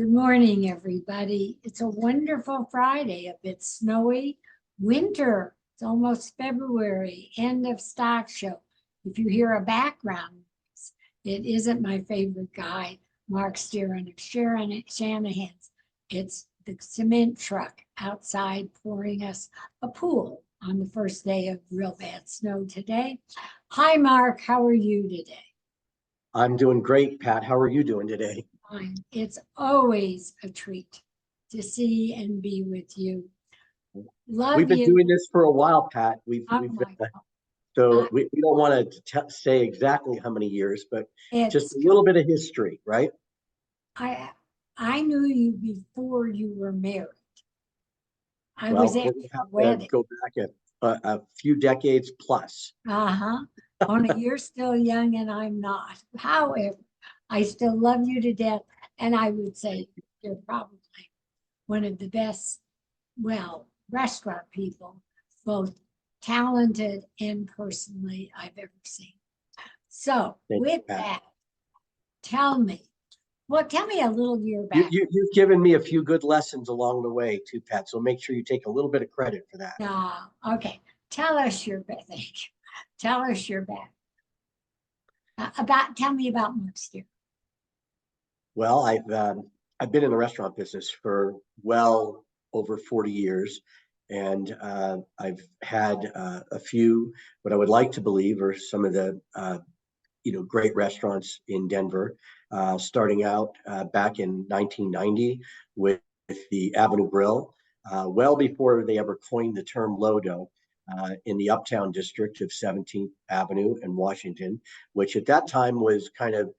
Good morning, everybody. It's a wonderful Friday, a bit snowy, winter. It's almost February, end of stock show. If you hear a background noise, it isn't my favorite guy, Marc Steron of Shanahan's. It's the cement truck outside pouring us a pool on the first day of real bad snow today. Hi, Marc. How are you today? I'm doing great, Pat. How are you doing today? Fine. It's always a treat to see and be with you. Love We've been you. doing this for a while, Pat. Oh We've my been, God. so we don't want to say exactly how many years, but just It's a little bit of history, right? I I knew you before you were married. I was Well, at we're gonna your have to wedding. go back a few decades plus. Uh-huh. Only you're still young and I'm not. However, I still love you to death. And I would say you're probably one of the best, well, restaurant people, both talented and personally I've ever seen. So Thank you, with Pat. that, tell me, tell me a little year You, back. you, you've given me a few good lessons along the way too, Pat. So make sure you take a little bit of credit for that. Okay, tell us your back. Tell us your back. Tell me about Monster. Well, I've been in the restaurant business for well over 40 years, and I've had a few what I would like to believe are some of the great restaurants in Denver. Starting out back in 1990 with the Avenue Grill, well before they ever coined the term Lodo. In the Uptown district of 17th Avenue in Washington, which at that time was kind of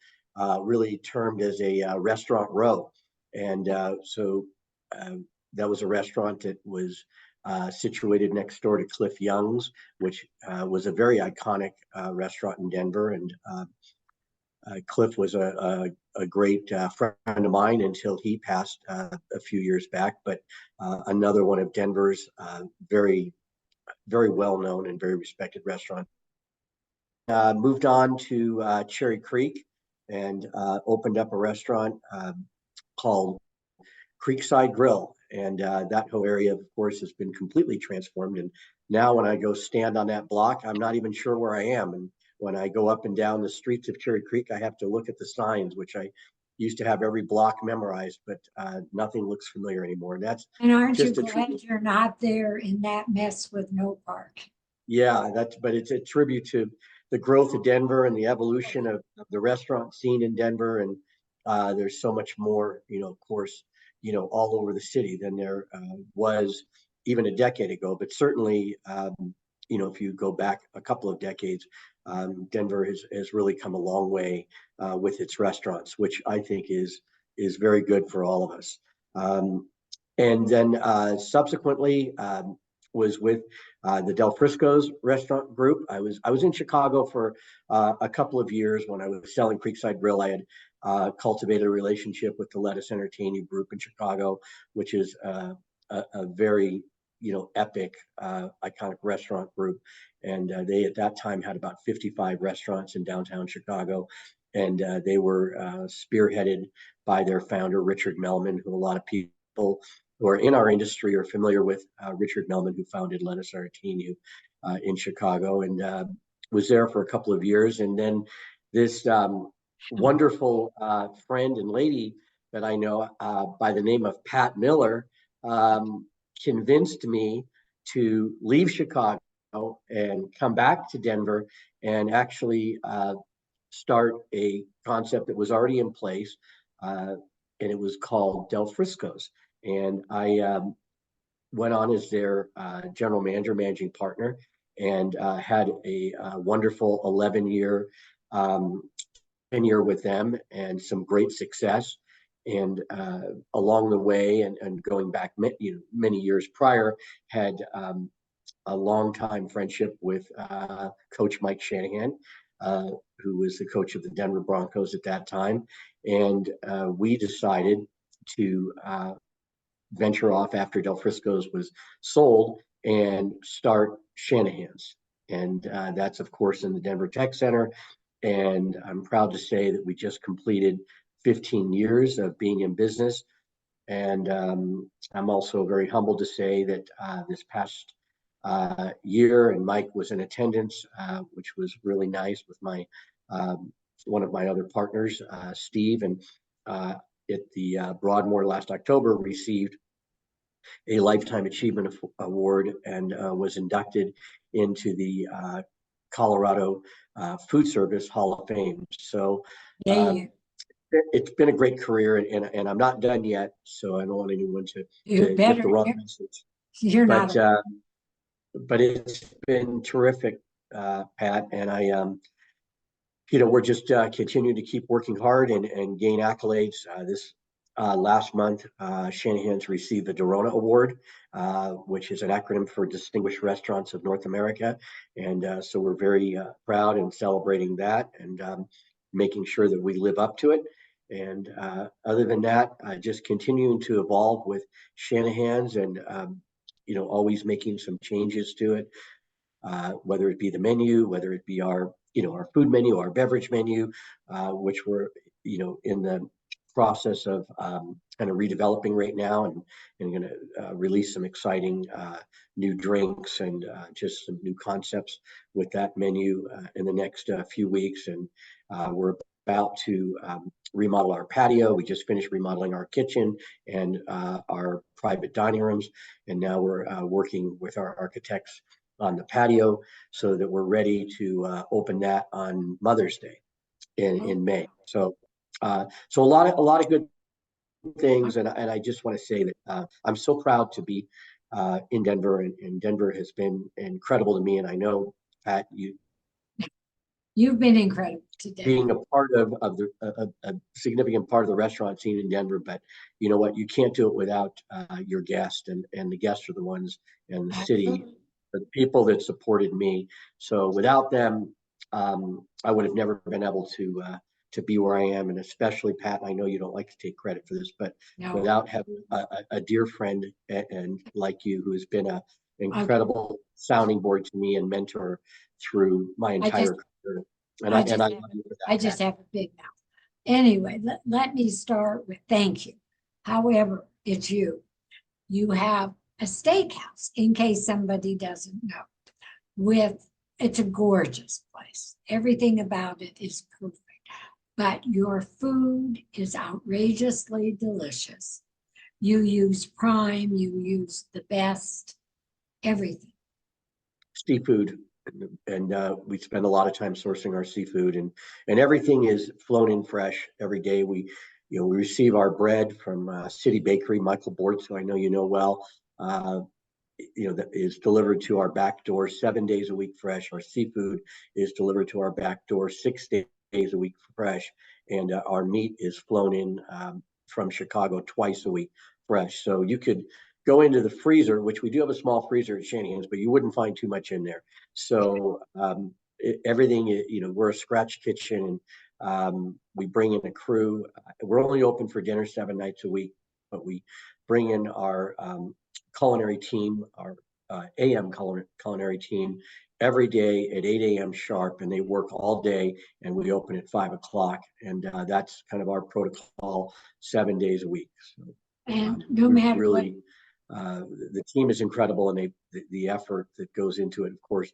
really termed as a restaurant row. And that was a restaurant that was situated next door to Cliff Young's, which was a very iconic restaurant in Denver. And Cliff was a great friend of mine until he passed a few years back. But another one of Denver's very, very well known and very respected restaurant. Moved on to Cherry Creek and opened up a restaurant called Creekside Grill. And that whole area, of course, has been completely transformed. And now when I go stand on that block, I'm not even sure where I am. And when I go up and down the streets of Cherry Creek, I have to look at the signs, which I used to have every block memorized, but nothing looks familiar anymore. And that's And aren't you just a glad you're not there in that mess with no park? but it's a tribute to the growth of Denver and the evolution of the restaurant scene in Denver. And there's so much more, of course, all over the city than there was even a decade ago. But certainly, if you go back a couple of decades, Denver has really come a long way with its restaurants, which I think is very good for all of us. And then subsequently, was with the Del Frisco's restaurant group. I was in Chicago for a couple of years when I was selling Creekside Grill. I had cultivated a relationship with the Lettuce Entertain You group in Chicago, which is a very epic, iconic restaurant group. And they at that time had about 55 restaurants in downtown Chicago. And they were spearheaded by their founder, Richard Melman, who a lot of people who are in our industry are familiar with. Richard Melman, who founded Lettuce Entertain You in Chicago, and was there for a couple of years. And then this wonderful friend and lady that I know by the name of Pat Miller convinced me to leave Chicago and come back to Denver and actually start a concept that was already in place, and it was called Del Frisco's. And I went on as their general manager, managing partner, and had a wonderful 11-year tenure with them and some great success. And along the way, and going back many years prior, had a long time friendship with Coach Mike Shanahan, who was the coach of the Denver Broncos at that time. And we decided to venture off after Del Frisco's was sold and start Shanahan's. And that's, of course, in the Denver Tech Center. And I'm proud to say that we just completed 15 years of being in business. And I'm also very humbled to say that this past year, and Mike was in attendance, which was really nice with my one of my other partners, Steve, and at the Broadmoor last October received a Lifetime Achievement Award and was inducted into the Colorado Food Service Hall of Fame. So Yeah, it's been a great career, and I'm not done yet, so I don't want anyone you're to get the better. wrong message. You're not. But it's been terrific, Pat, and we're just continuing to keep working hard and gain accolades. This last month, Shanahan's received the Dorona Award, which is an acronym for Distinguished Restaurants of North America. And so we're very proud and celebrating that and making sure that we live up to it. And other than that, just continuing to evolve with Shanahan's and, always making some changes to it, whether it be the menu, whether it be our food menu, our beverage menu, which we're, in the process of kind of redeveloping right now, and going to release some exciting new drinks and just some new concepts with that menu in the next few weeks. And we're about to remodel our patio. We just finished remodeling our kitchen and our private dining rooms. And now we're working with our architects on the patio so that we're ready to open that on Mother's Day in May. So so a lot of good things, and I just want to say that I'm so proud to be in Denver, and Denver has been incredible to me. And I know, Pat, You've been incredible today. being a part of a significant part of the restaurant scene in Denver, but you know what? You can't do it without your guests, and the guests are the ones in the city, the people that supported me. So without them, I would have never been able to be where I am, and especially Pat. I know you don't like to take credit for this, but No, without having a dear friend and like you, who has been an incredible sounding board to me and mentor through my entire career. And I love you for that, I just have a big mouth. Anyway, let me start with thank you. However, it's you. You have a steakhouse, in case somebody doesn't know. It's a gorgeous place. Everything about it is perfect. But your food is outrageously delicious. You use prime, you use the best, everything. seafood, and we spend a lot of time sourcing our seafood, and everything is flown in fresh every day. We receive our bread from City Bakery, Michael Bortz, who I know you know well. That is delivered to our back door 7 days a week fresh. Our seafood is delivered to our back door 6 days a week fresh, and our meat is flown in from Chicago twice a week fresh. So you could go into the freezer, which we do have a small freezer at Shanahan's, but you wouldn't find too much in there. So everything, we're a scratch kitchen, and we bring in a crew. We're only open for dinner 7 nights a week, but we bring in our culinary team, our AM culinary team, every day at 8 a.m. sharp, and they work all day, and we open at 5 o'clock. And that's kind of our protocol 7 days a week. So, and no matter really, the team is incredible, and the effort that goes into it. Of course,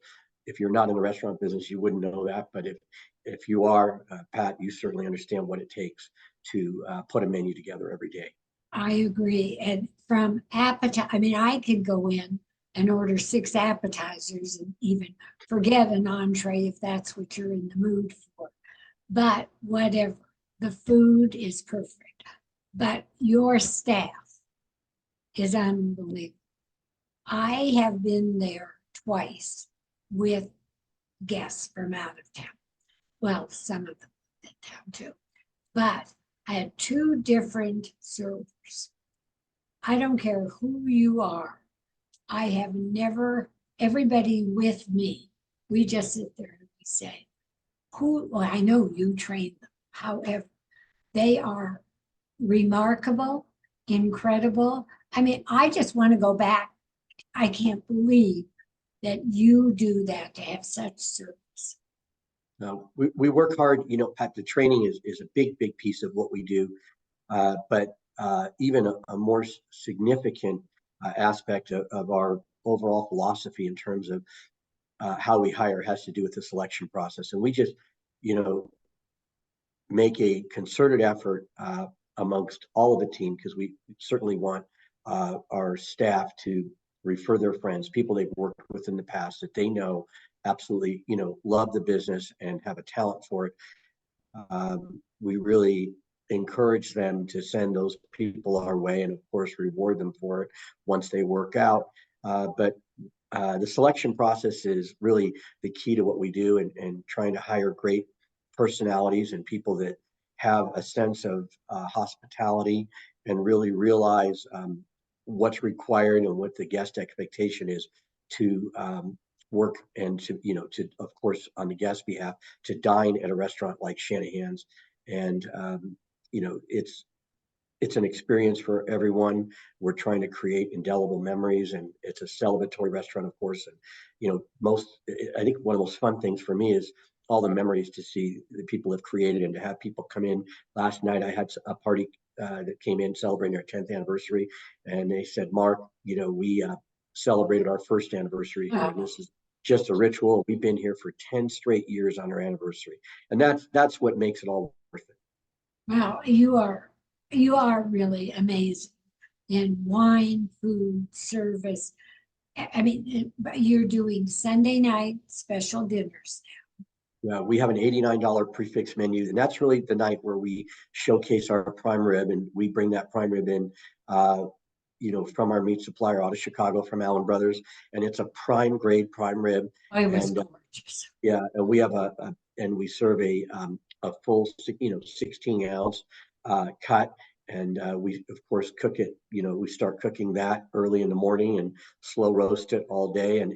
if you're not in the restaurant business, you wouldn't know that. But if you are, Pat, you certainly understand what it takes to put a menu together every day. I agree. And from appetite, I mean, I could go in and order 6 appetizers and even forget an entree if that's what you're in the mood for. But whatever, the food is perfect. But your staff is unbelievable. I have been there twice with guests from out of town. Well, some of them in town too. But I had 2 different servers. I don't care who you are. I have never, everybody with me, we just sit there and we say, well, I know you train them. However, they are remarkable, incredible. I mean, I just want to go back. I can't believe that you do that, to have such service. We work hard, Pat, the training is a big piece of what we do. But even a more significant aspect of our overall philosophy in terms of how we hire has to do with the selection process. And we just, you know, make a concerted effort amongst all of the team, because we certainly want our staff to refer their friends, people they've worked with in the past that they know absolutely, love the business and have a talent for it. We really encourage them to send those people our way, and of course reward them for it once they work out. But the selection process is really the key to what we do, and trying to hire great personalities and people that have a sense of hospitality and really realize what's required and what the guest expectation is to work, and to, of course, on the guest behalf, to dine at a restaurant like Shanahan's. And it's an experience for everyone. We're trying to create indelible memories, and it's a celebratory restaurant, of course. And I think one of the most fun things for me is all the memories to see that people have created, and to have people come in. Last night I had a party that came in celebrating our 10th anniversary, and they said, "Marc, we celebrated our first anniversary here, and this is just a ritual. We've been here for 10 straight years on our anniversary." And that's what makes it all worth it. Wow, you are really amazing in wine, food, service. I mean, but you're doing Sunday night special dinners. Yeah, we have an $89 prefix menu, and that's really the night where we showcase our prime rib, and we bring that prime rib in, from our meat supplier out of Chicago, from Allen Brothers, and it's a prime grade prime rib. Oh, it was And gorgeous. yeah, and we have and we serve a full 16-ounce cut, and we of course cook it. We start cooking that early in the morning and slow roast it all day, and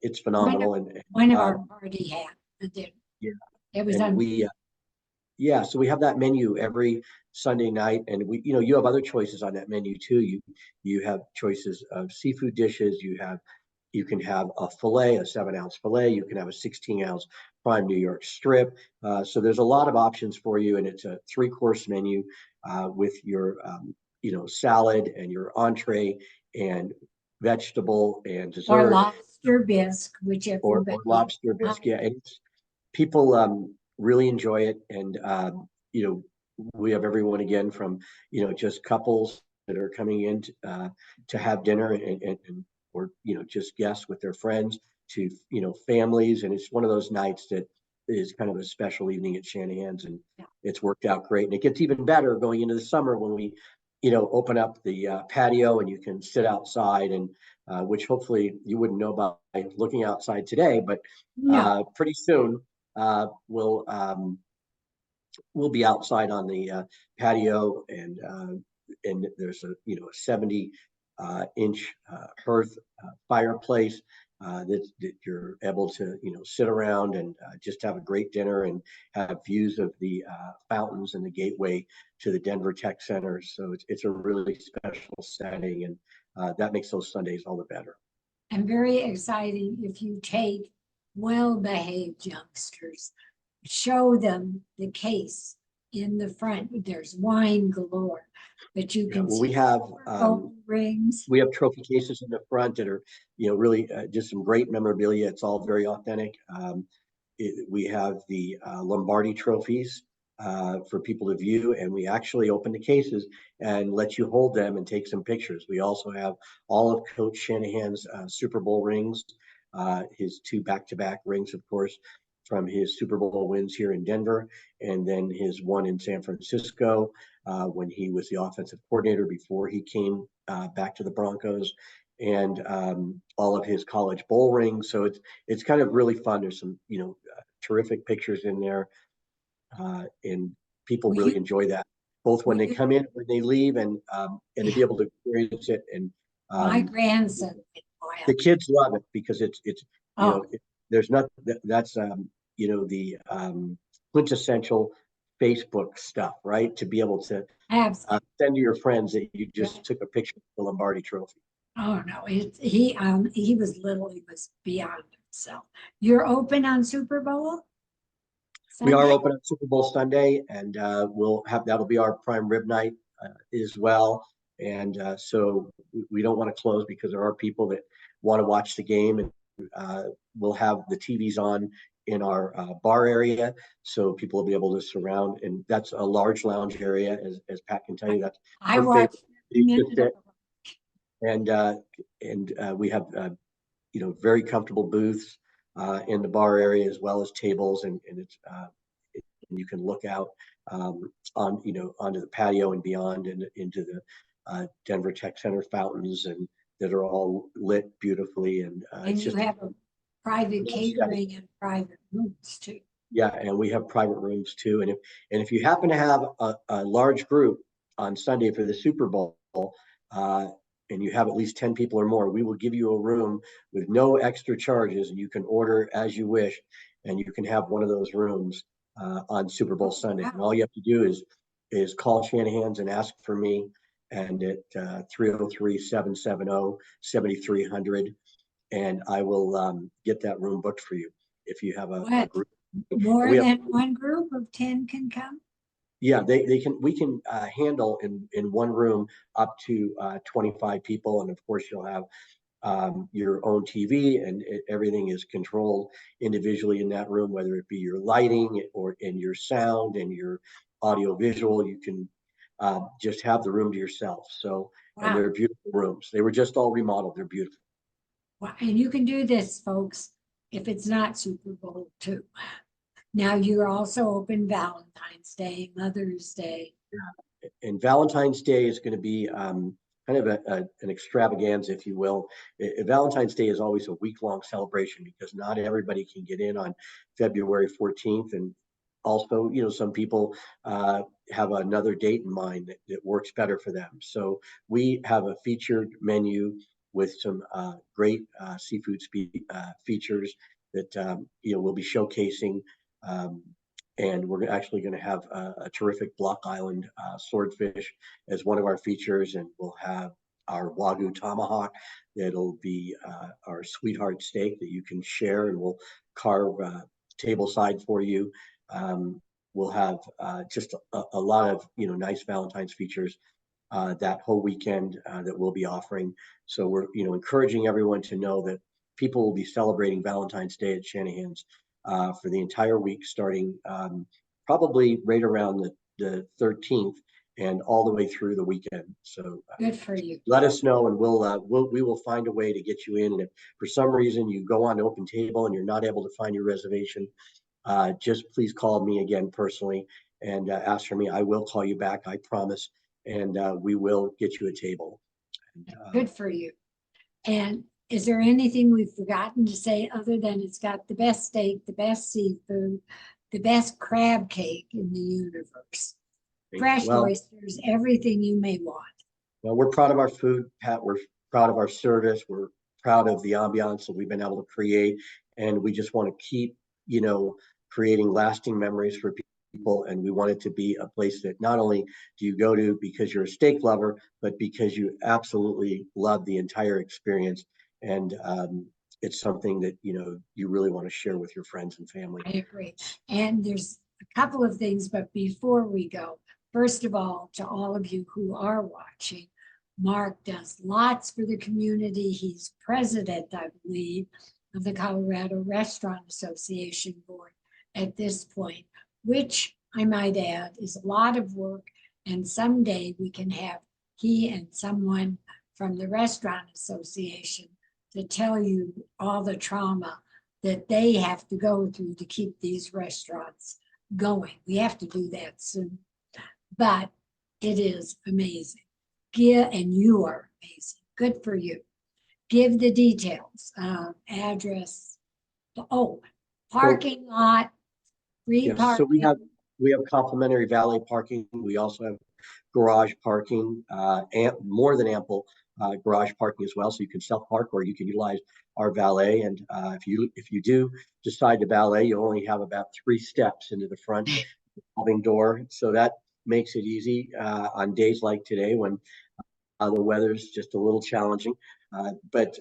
it's phenomenal. One of our party had the dinner. Yeah, It was and so we have that menu every Sunday night, and you have other choices on that menu too. You have choices of seafood dishes. You can have a filet, a 7-ounce filet. You can have a 16-ounce prime New York strip. So there's a lot of options for you, and it's a 3-course menu with your salad and your entree and vegetable and or dessert, lobster bisque, which or everybody. lobster bisque. Yeah, and people really enjoy it, and we have everyone, again, from just couples that are coming in to have dinner, and or just guests with their friends, to families. And it's one of those nights that is kind of a special evening at Shanahan's, and it's worked out great. And it gets even better going into the summer when we open up the patio, and you can sit outside, and which hopefully you wouldn't know about by looking outside today, but No, pretty soon we'll be outside on the patio, and there's a 70 inch hearth fireplace that you're able to sit around and just have a great dinner, and have views of the fountains and the gateway to the Denver Tech Center. So it's a really special setting, and that makes those Sundays all the better. and very exciting if you take well-behaved youngsters, show them the case in the front. There's wine galore, but you can Well, see gold rings. we have trophy cases in the front that are really just some great memorabilia. It's all very authentic. We have the Lombardi trophies for people to view, and we actually open the cases and let you hold them and take some pictures. We also have all of Coach Shanahan's Super Bowl rings, his 2 back-to-back rings, of course, from his Super Bowl wins here in Denver, and then his one in San Francisco when he was the offensive coordinator before he came back to the Broncos, and all of his college bowl rings. So it's kind of really fun. There's some terrific pictures in there, and people really enjoy that, both when they come in, when they leave, and to be able to experience it. And My grandson the kids love it, because it's there's not that's the quintessential Facebook stuff, right? To be able to send to your friends that you just took a picture of the Lombardi trophy. Oh no, he was little. He was beyond So you're open on Super Bowl? We are Sunday? open on Super Bowl Sunday, and that'll be our prime rib night as well. And so we don't want to close because there are people that want to watch the game, and we'll have the TVs on in our bar area, so people will be able to surround. And that's a large lounge area, as Pat can tell you. That's I her favorite watched a place to minute of sit. And we have very comfortable booths in the bar area as well as tables, and you can look out on onto the patio and beyond, and into the Denver Tech Center fountains, and that are all lit beautifully. And and it's you just have a private nice setting. catering and private rooms too. Yeah, and we have private rooms too. And if you happen to have a large group on Sunday for the Super Bowl, uh, and you have at least 10 people or more, we will give you a room with no extra charges, and you can order as you wish, and you can have one of those rooms on Super Bowl Oh, Sunday. And wow. all you have to do is call Shanahan's and ask for me, and at 303-770-7300, and I will get that room booked for you if you have a What? group. And More we have, than one group of 10 can come? yeah, we can handle in one room up to 25 people. And of course, you'll have your own TV, and everything is controlled individually in that room, whether it be your lighting or in your sound and your audio visual. You can just have the room to yourself. So, and Wow. they're beautiful rooms. They were just all remodeled. They're beautiful. Wow. And you can do this, folks, if it's not Super Bowl too. Now you're also open Valentine's Day, Mother's Day. And Valentine's Day is going to be kind of an extravaganza, if you will. Valentine's Day is always a week-long celebration because not everybody can get in on February 14th. And also, some people have another date in mind that works better for them. So we have a featured menu with some great seafood features that we'll be showcasing. Um, and we're actually going to have a terrific Block Island swordfish as one of our features, and we'll have our Wagyu tomahawk that'll be our sweetheart steak that you can share, and we'll carve table side for you. We'll have just a lot of nice Valentine's features that whole weekend that we'll be offering. So we're encouraging everyone to know that people will be celebrating Valentine's Day at Shanahan's for the entire week, starting probably right around the 13th and all the way through the weekend. So Good for you. let us know, and we will find a way to get you in. And if for some reason you go on Open Table and you're not able to find your reservation, just please call me again personally and ask for me. I will call you back, I promise, and we will get you a table. And, Good for you. And is there anything we've forgotten to say other than it's got the best steak, the best seafood, the best crab cake in the universe? Fresh well, oysters, everything you may want. Well, we're proud of our food, Pat. We're proud of our service. We're proud of the ambiance that we've been able to create. And we just want to keep, creating lasting memories for people. And we want it to be a place that not only do you go to because you're a steak lover, but because you absolutely love the entire experience. And it's something that, you really want to share with your friends and family. I agree. And there's a couple of things, but before we go, first of all, to all of you who are watching, Marc does lots for the community. He's president, I believe, of the Colorado Restaurant Association Board at this point, which I might add is a lot of work. And someday we can have he and someone from the Restaurant Association to tell you all the trauma that they have to go through to keep these restaurants going. We have to do that soon. But it is amazing. And you are amazing. Good for you. Give the details, address, parking lot, free Yes, so we parking. have complimentary valet parking. We also have garage parking, and more than ample garage parking as well. So you can self-park or you can utilize our valet. And if you do decide to valet, you only have about 3 steps into the front revolving door. So that makes it easy on days like today when the weather's just a little challenging. But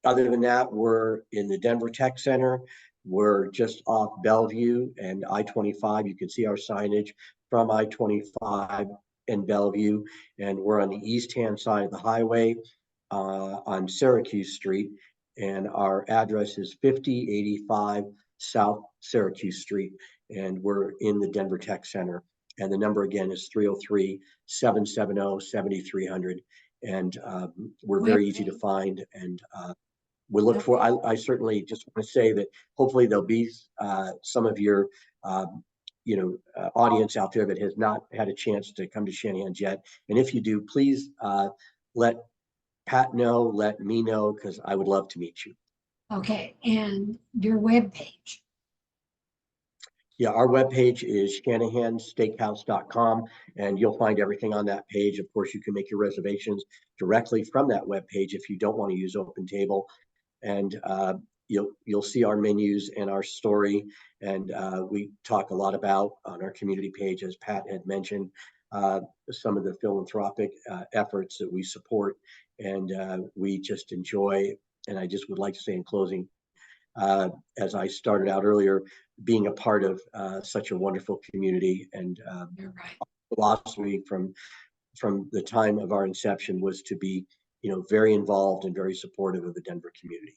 Other than that, we're in the Denver Tech Center. We're just off Bellevue and I-25. You can see our signage from I-25 and Bellevue, and we're on the east-hand side of the highway on Syracuse Street, and our address is 5085 South Syracuse Street, and we're in the Denver Tech Center. And the number again is 303-770-7300, and we're very easy to find, and we look for, I certainly just want to say that hopefully there'll be some of your audience out there that has not had a chance to come to Shanahan's yet. And if you do, please let Pat know, let me know, because I would love to meet you. Okay, and your webpage. Yeah, our webpage is shanahansteakhouse.com, and you'll find everything on that page. Of course, you can make your reservations directly from that webpage if you don't want to use OpenTable. And you'll see our menus and our story, and we talk a lot about on our community page, as Pat had mentioned, some of the philanthropic efforts that we support, and we just enjoy. And I just would like to say in closing, as I started out earlier, being a part of such a wonderful community, and You're right. philosophy from the time of our inception was to be very involved and very supportive of the Denver community.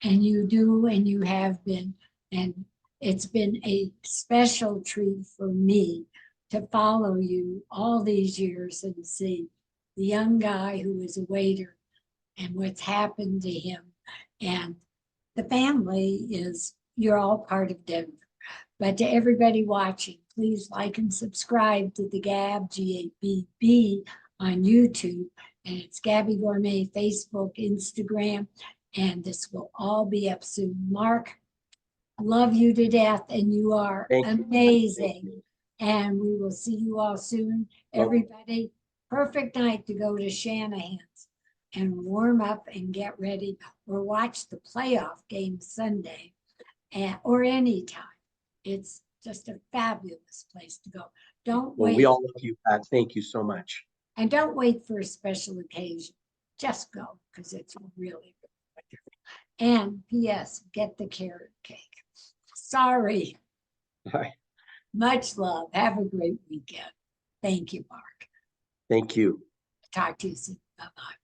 And you do, and you have been, and it's been a special treat for me to follow you all these years and see the young guy who is a waiter and what's happened to him. And the family is, you're all part of Denver. But to everybody watching, please like and subscribe to the Gabb, G-A-B-B, on YouTube. And it's Gabby Gourmet, Facebook, Instagram. And this will all be up soon. Marc, love you to death, and you are amazing. And we will see you all soon. Everybody, perfect night to go to Shanahan's and warm up and get ready, or watch the playoff game Sunday, or anytime. It's just a fabulous place to go. Don't wait. We all love you, Pat. Thank you so much. And don't wait for a special occasion. Just go, because it's really good. And P.S., get the carrot cake. Sorry. All right. Much love. Have a great weekend. Thank you, Marc. Thank you. Talk to you soon. Bye-bye.